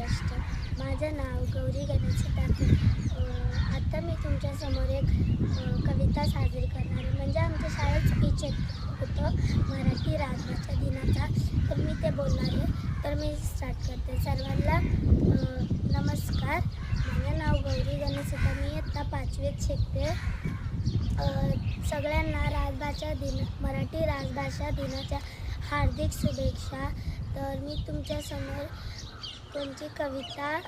महाराष्ट्र. माझं नाव गौरी गणेश ठाकूर. आता मी तुमच्यासमोर एक कविता साजरी करणार आहे. म्हणजे आमच्या शाळेत स्पीच होतं मराठी राजभाषा दिनाचा, तर मी ते बोलणार आहे. तर मी स्टार्ट करते. सर्वांना नमस्कार. माझं नाव गौरी गणेश ठाकूर. मी इयत्ता 5वीत शिकते. सगळ्यांना मराठी राजभाषा दिनाच्या हार्दिक शुभेच्छा. तर मी तुमच्यासमोर कोणती कविता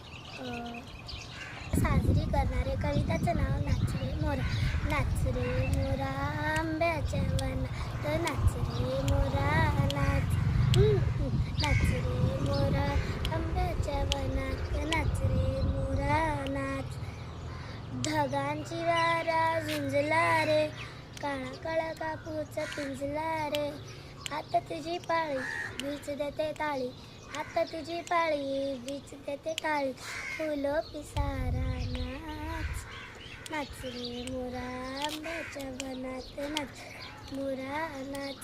साजरी करणार आहे. कविताचं नाव नाच रे मोरा. नाच रे मोरा आंब्याच्या वनात, नाच रे मोरा नाच. नाच रे मोरा आंब्याच्या वनात, नाच रे मोरा नाच. ढगांची वारा झुंजला रे, काळा काळा कापूचा पिंजला रे. आता तुझी पाळी वीज देते टाळी, आता तुझी पाळी वीज देते टाळी. फुलं पिसारा नाच. नाच रे मोरा आंब्याच्या वनात, नाच मोरा नाच.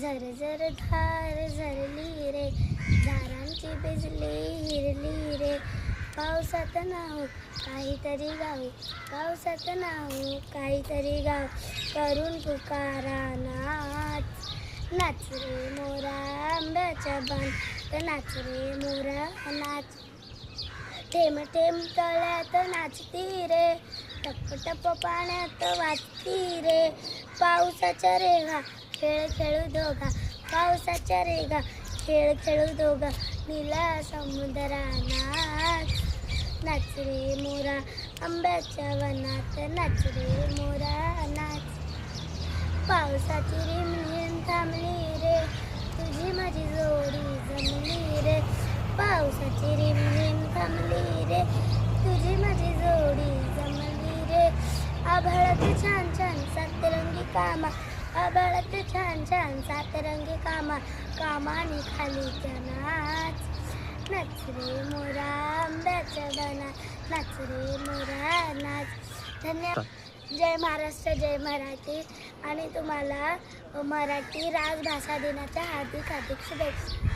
झर झर धार झरली रे, झाडांची बिजली हिरली रे. पावसात नाव काहीतरी गाव, पावसात नाव काहीतरी गाव. करून पुकारा नाच. नाच रे मोरा आंब्याच्या वनात, नाच रे मोरा नाच. थेंब थेंब तळ्यात नाचती रे, टप टप पाण्यात वाचती रे. पावसाच्या रेघा खेळ खेळू दोघा, पावसाच्या रेघा खेळ खेळू दोघा. नीला समुद्रा नाच. नाच रे मोरा आंब्याच्या वनात, नाच रे मोरा नाच. पावसाची रिमझिम थांबली रे, तुझी माझी जोडी जमली रे. पावसाची रिमझिम थांबली रे, तुझी माझी जोडी जमली रे. आभाळात छान छान सातरंगी कामा, आभाळात छान छान सातरंगी कामा. कामाने खाली नाच. नाच रे मोरा आंब्याच्या वनात, नाच रे मोरा नाच. धन्यवाद. जय महाराष्ट्र, जय मराठी. आणि तुम्हाला मराठी राजभाषा दिनाच्या हार्दिक शुभेच्छा.